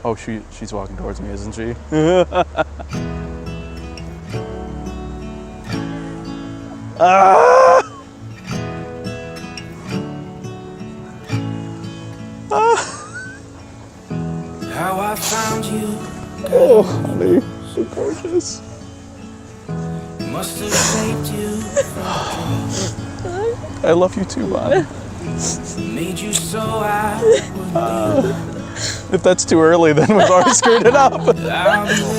Oh, she's walking towards me, isn't she? Ah! Ah! How I found you. Oh, honey, so gorgeous. Must have saved you. I love you too, Mom. Made you so I would If that's too early, then we've already screwed it up.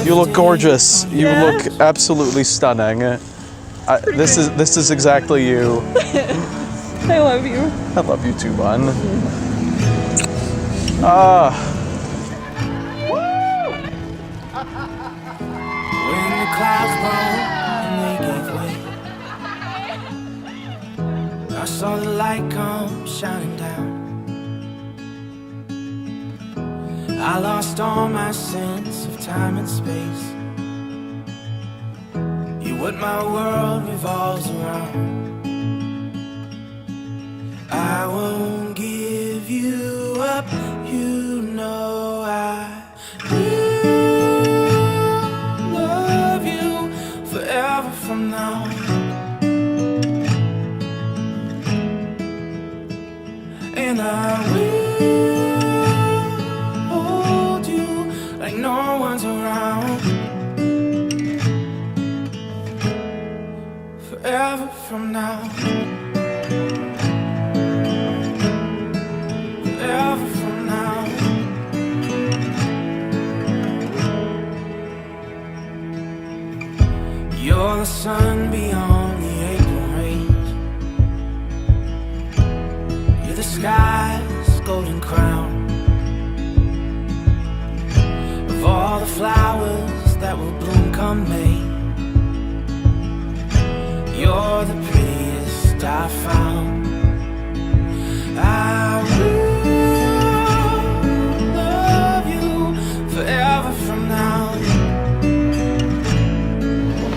You look gorgeous. You look absolutely stunning. This is exactly you. I love you. I love you too, Bun. Ah. When the clouds rolled and they gave way, I saw the light come shining down. I lost all my sense of time and space. You're what my world revolves around. I won't give you up, you know I will love you forever from now. And I will hold you like no one's around. Forever from now. Forever from now. You're the sun beyond the April rain. You're the sky's golden crown. Of all the flowers that will bloom come May, you're the prettiest I found. I will love you forever from now.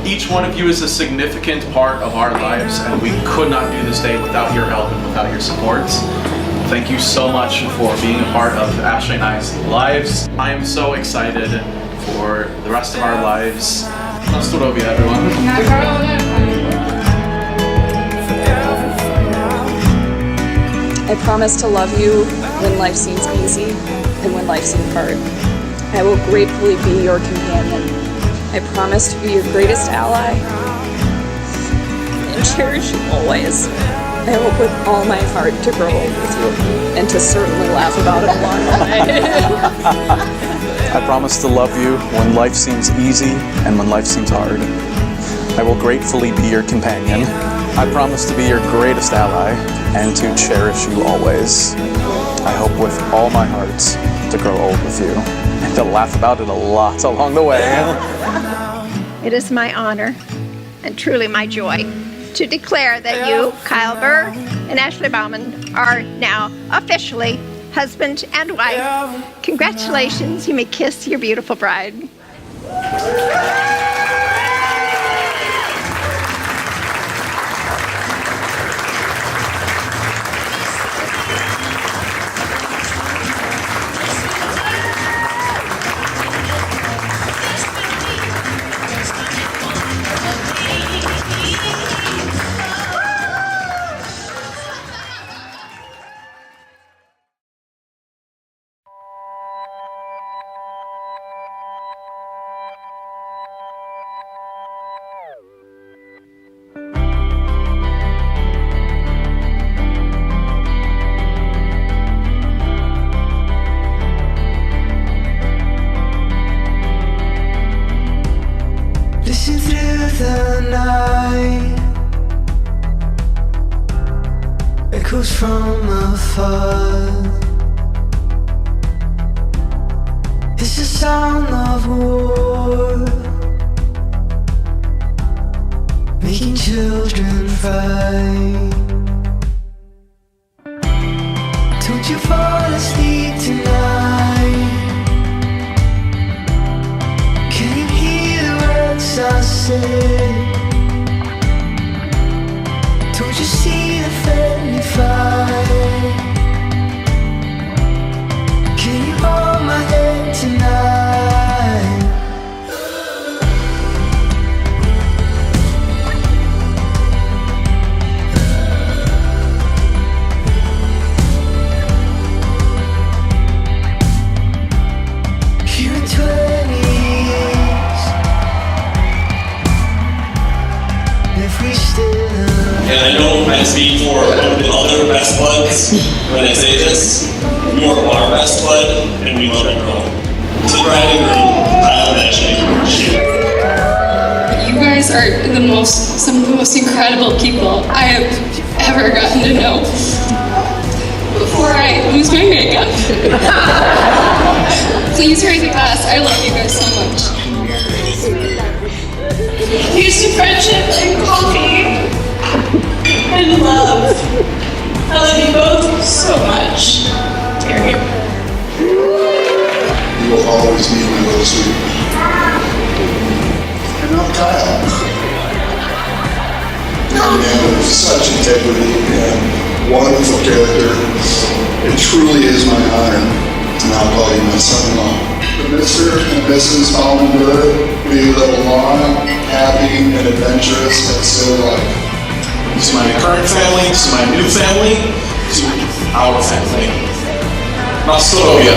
Each one of you is a significant part of our lives, and we could not do this day without your help and without your supports. Thank you so much for being a part of Ashley and I's lives. I am so excited for the rest of our lives. Nostrovia, everyone. I promise to love you when life seems easy and when life seems hard. I will gratefully be your companion. I promise to be your greatest ally and cherish you always. I hope with all my heart to grow old with you and to certainly laugh about it along the way. I promise to love you when life seems easy and when life seems hard. I will gratefully be your companion. I promise to be your greatest ally and to cherish you always. I hope with all my heart to grow old with you and to laugh about it a lot along the way. It is my honor and truly my joy to declare that you, Kyle Burr and Ashley Bauman, are now officially husband and wife. Congratulations, you may kiss your beautiful bride. from afar. It's the sound of war, making children fight. Don't you fall asleep tonight? Can you hear the words I say? Don't you see the friendly fire? Can you hold my hand tonight? Here in 20 years, if we still. And I know I speak for the other best buds when I say this. You are our best bud, and we love it, girl. To the bride and groom, Kyle and Ashley. You guys are some of the most incredible people I have ever gotten to know. Before I lose my makeup. Please raise a glass. I love you guys so much. Here's to friendship and coffee. And love. I love you both so much. Terry. You will always be my little sweetie. And I'm Kyle. Young man of such integrity and wonderful character. It truly is my honor to now call you my son-in-law. The Mr. and Mrs. Hollenberg, may you live a long, happy, and adventurous and still life. To my current family, to my new family, to our family. Nostrovia.